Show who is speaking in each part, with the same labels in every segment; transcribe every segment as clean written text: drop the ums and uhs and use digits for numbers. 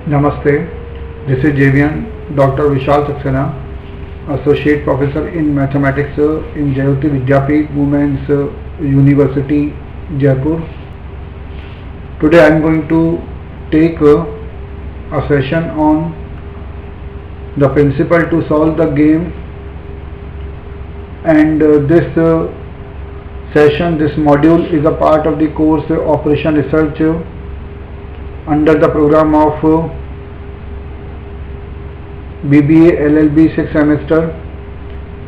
Speaker 1: Namaste, this is JVN, Dr. Vishal Saxena, Associate Professor in Mathematics in Jayoti Vidyapeeth Women's University, Jaipur. Today I am going to take a session on the principle to solve the game, and this module is a part of the course Operation Research under the program of BBA LLB 6th semester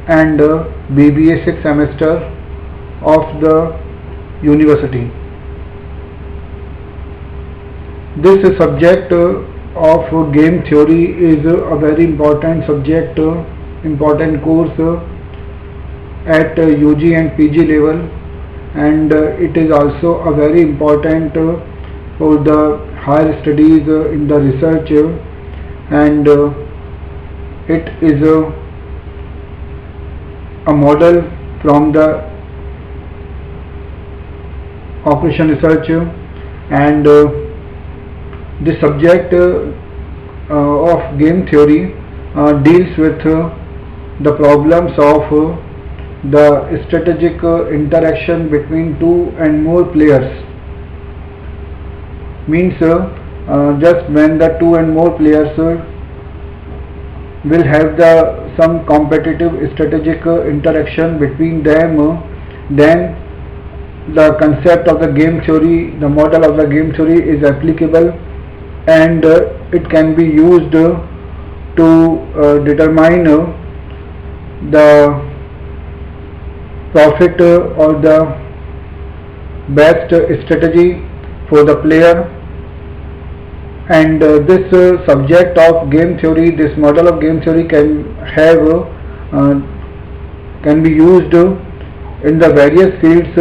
Speaker 1: and BBA 6th semester of the university. This subject of game theory is a very important subject, important course at UG and PG level, and it is also a very important for the higher studies in the research, and it is a model from the Operation Research, and this subject of game theory deals with the problems of the strategic interaction between two and more players. Means just when the two and more players will have some competitive strategic interaction between them, then the concept of the game theory, the model of the game theory is applicable, and it can be used to determine the profit or the best strategy for the player. And this subject of game theory, this model of game theory can be used in the various fields,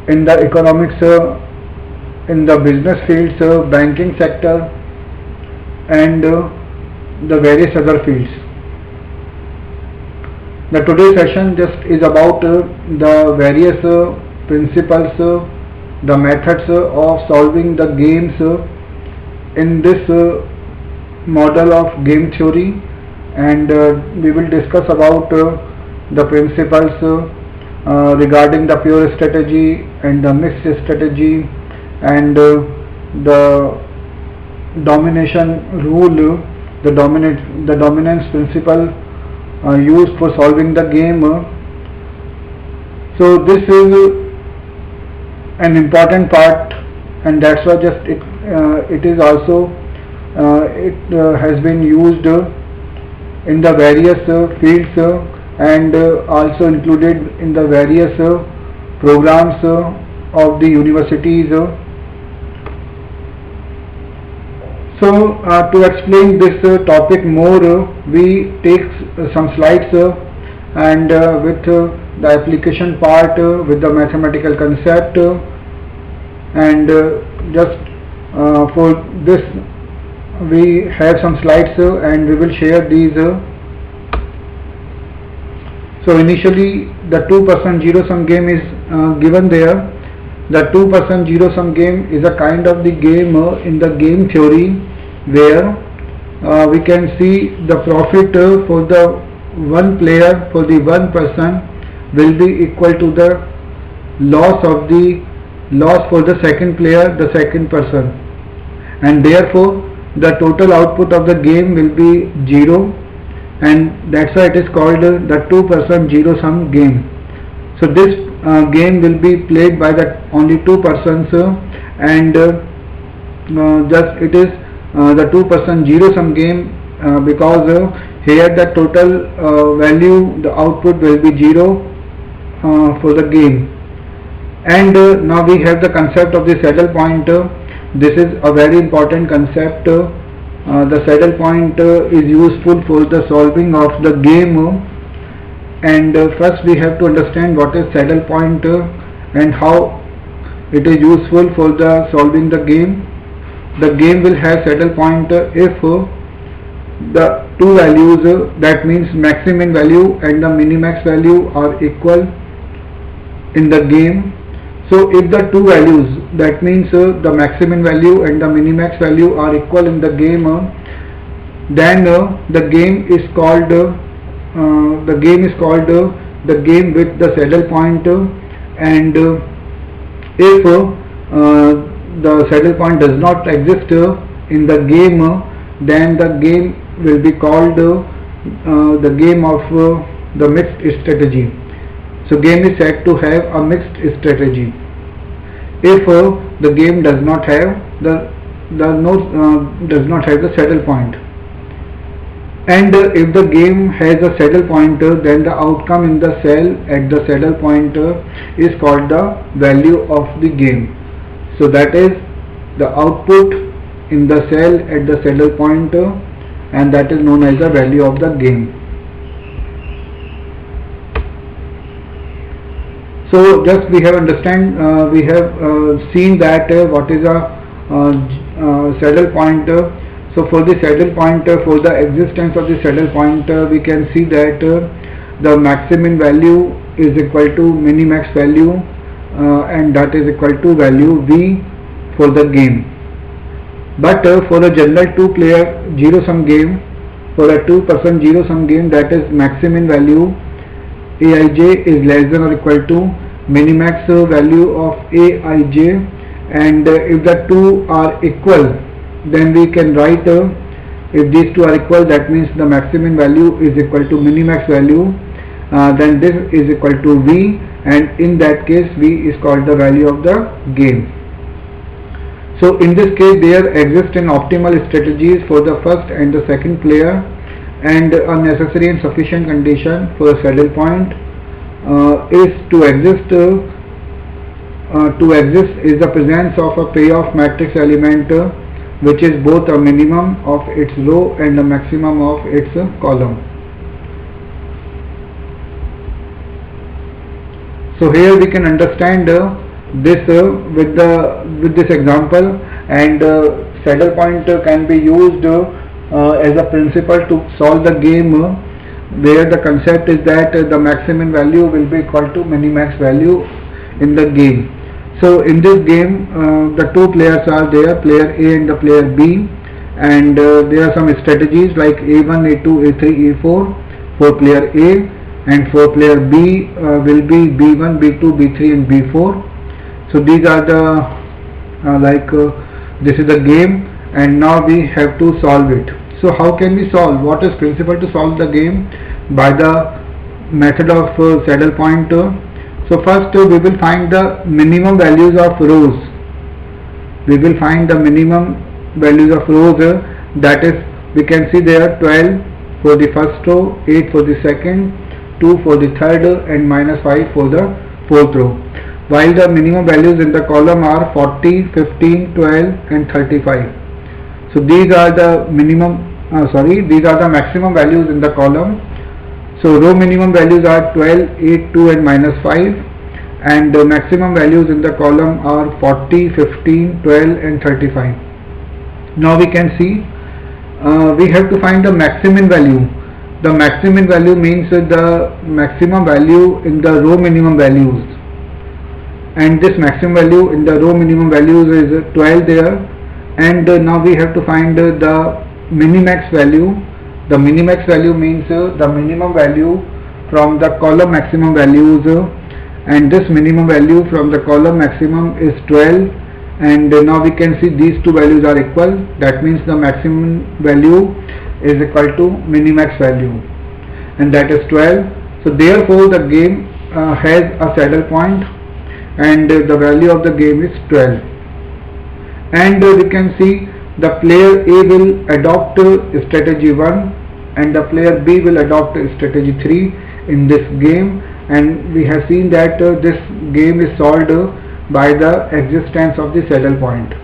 Speaker 1: in the economics, in the business fields, banking sector, and the various other fields. The today's session just is about the various principles, the methods of solving the games in this model of game theory, and we will discuss about the principles regarding the pure strategy and the mixed strategy, and the domination rule, the dominance principle used for solving the game. So this is an important part, and that's why just it is also has been used in the various fields, and also included in the various programs of the universities. So to explain this topic more, we take some slides, and with the application part, with the mathematical concept, and just for this we have some slides, and we will share these. So initially the 2% zero sum game is given there. The 2% zero sum game is a kind of the game in the game theory where we can see the profit for the one player, for the one person, will be equal to the loss for the second player, the second person, and therefore the total output of the game will be 0, and that's why it is called the 2% zero sum game. So this game will be played by only two persons, and just it is the 2% zero sum game because here the total value, the output will be 0 for the game. And now we have the concept of the saddle point. This is a very important concept. The saddle point is useful for the solving of the game, and first we have to understand what is saddle point and how it is useful for the solving the game. The game will have saddle point if the two values, that means maximum value and the minimax value, are equal in the game. So if the two values, that means the maximum value and the minimax value are equal in the game, then the game is called the game with the saddle point, and if the saddle point does not exist in the game, then the game will be called the game of the mixed strategy. So game is said to have a mixed strategy if the game does not have the saddle point, and if the game has a saddle pointer, then the outcome in the cell at the saddle pointer is called the value of the game. So that is the output in the cell at the saddle pointer, and that is known as the value of the game. So just we have seen that what is a saddle pointer. So for the saddle pointer, for the existence of the saddle pointer, we can see that the maximum value is equal to minimax value, and that is equal to value V for the game. But for a general two-player zero-sum game, for a two-person zero-sum game, that is maximum value Aij is less than or equal to minimax value of Aij, and if the two are equal, then we can write if these two are equal, that means the maximum value is equal to minimax value, then this is equal to V, and in that case V is called the value of the game. So in this case there exist an optimal strategies for the first and the second player, and a necessary and sufficient condition for a saddle point is to exist is the presence of a payoff matrix element which is both a minimum of its row and a maximum of its column. So here we can understand this with this example, and saddle point can be used as a principle to solve the game, where the concept is that the maximum value will be equal to minimax value in the game. So in this game the two players are there, player A and the player B, and there are some strategies like A1, A2, A3, A4 for player A, and for player B will be B1, B2, B3 and B4. So these are the this is the game, and now we have to solve it. So how can we solve? What is principle to solve the game? By the method of saddle point. So first we will find the minimum values of rows. We will find the minimum values of rows, that is, we can see there 12 for the first row, 8 for the second, 2 for the third, and -5 for the fourth row. While the minimum values in the column are 40, 15, 12 and 35. So these are the these are the maximum values in the column. So row minimum values are 12, 8, 2 and -5, and the maximum values in the column are 40, 15, 12 and 35. Now we can see we have to find the maximum value. The maximum value means the maximum value in the row minimum values, and this maximum value in the row minimum values is 12 there, and now we have to find the minimax value. The minimax value means the minimum value from the column maximum values, and this minimum value from the column maximum is 12, and now we can see these two values are equal. That means the maximum value is equal to minimax value, and that is 12. So therefore the game has a saddle point, and the value of the game is 12. And we can see the player A will adopt strategy 1 and the player B will adopt strategy 3 in this game, and we have seen that this game is solved by the existence of the saddle point.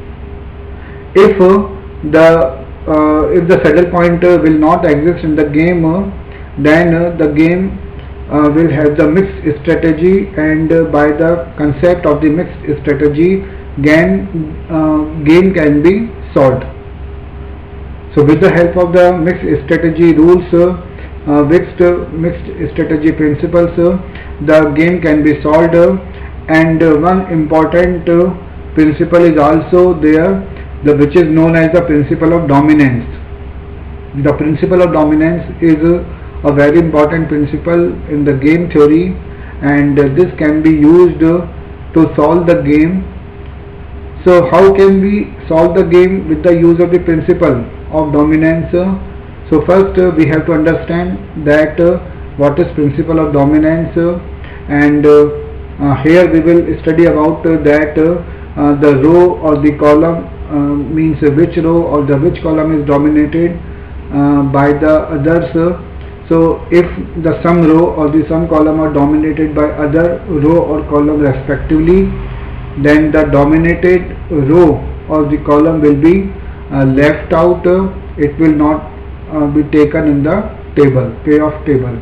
Speaker 1: If the saddle point will not exist in the game, then the game will have the mixed strategy, and by the concept of the mixed strategy game can be solved. So with the help of the mixed strategy rules, mixed strategy principles, the game can be solved, And one important principle is also there, which is known as the principle of dominance. The principle of dominance is a very important principle in the game theory, and this can be used to solve the game. So how can we solve the game with the use of the principle of dominance? So first we have to understand that what is principle of dominance, and here we will study about that the row or the column means which row or which column is dominated by the others. So if the sum row or the sum column are dominated by other row or column respectively, then the dominated row or the column will be left out. It will not be taken in the table, payoff table.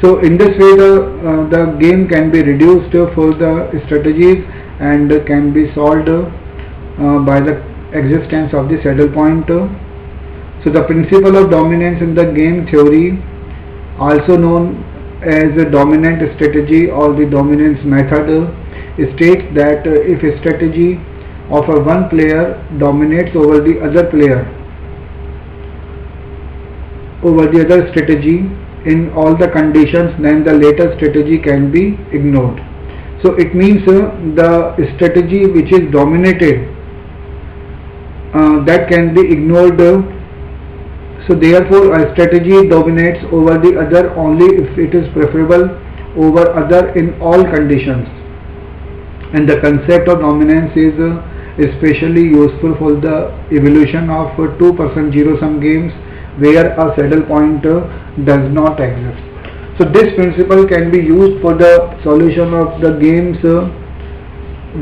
Speaker 1: So in this way the game can be reduced for the strategies and can be solved by the existence of the saddle point. So the principle of dominance in the game theory, also known as the dominant strategy or the dominance method, states that if a strategy of one player dominates over the other player, over the other strategy in all the conditions, then the later strategy can be ignored. So it means the strategy which is dominated that can be ignored. So therefore a strategy dominates over the other only if it is preferable over other in all conditions. And the concept of dominance is especially useful for the evolution of 2% zero sum games where a saddle point does not exist. So this principle can be used for the solution of the games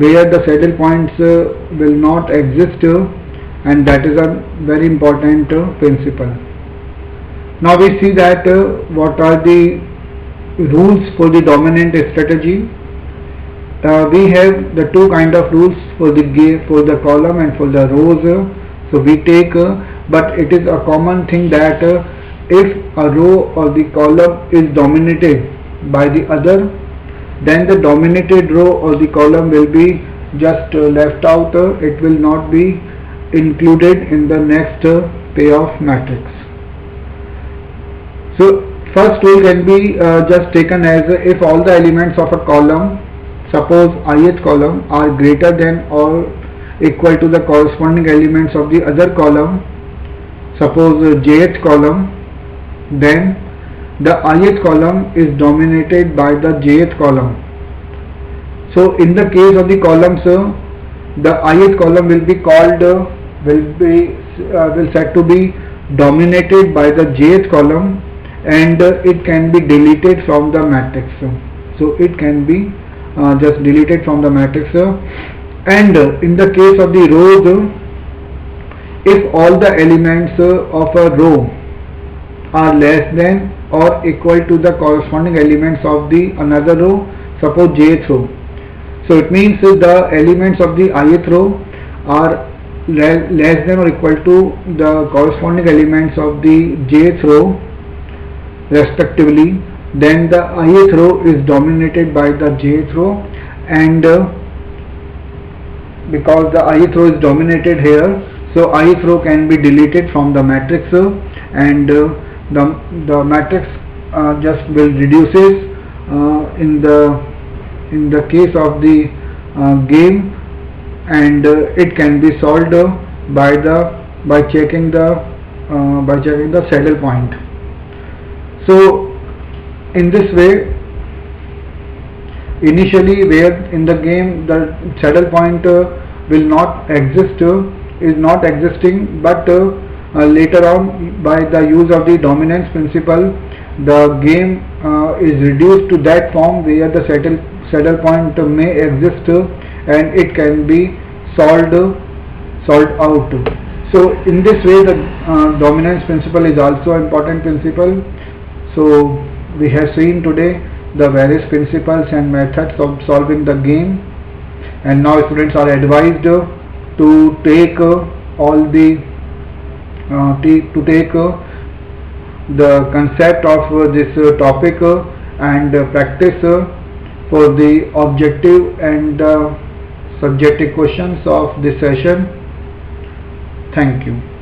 Speaker 1: where the saddle points will not exist, and that is a very important principle. Now we see that what are the rules for the dominant strategy. We have the two kind of rules for the game, for the column and for the rows. So we take, but it is a common thing that if a row or the column is dominated by the other, then the dominated row or the column will be just left out. It will not be included in the next payoff matrix. So first rule can be just taken as if all the elements of a column, suppose ith column, are greater than or equal to the corresponding elements of the other column, suppose jth column, then the ith column is dominated by the jth column. So in the case of the columns, the ith column will be called will said to be dominated by the jth column, and it can be deleted from the matrix. So it can be just deleted from the matrix. And in the case of the rows, if all the elements of a row are less than or equal to the corresponding elements of the another row, suppose jth row. So it means the elements of the ith row are less than or equal to the corresponding elements of the jth row respectively, then the ith row is dominated by the jth row, and because the ith row is dominated here, so ith row can be deleted from the matrix, and the matrix just will reduces in the case of the game, and it can be solved by checking the saddle point. So in this way, initially where in the game the saddle point will not exist, is not existing, but later on by the use of the dominance principle, the game is reduced to that form where the saddle point may exist, and it can be solved out. So in this way the dominance principle is also an important principle. So we have seen today the various principles and methods of solving the game, and now students are advised to take all the the concept of this topic and practice for the objective and subjective questions of this session. Thank you.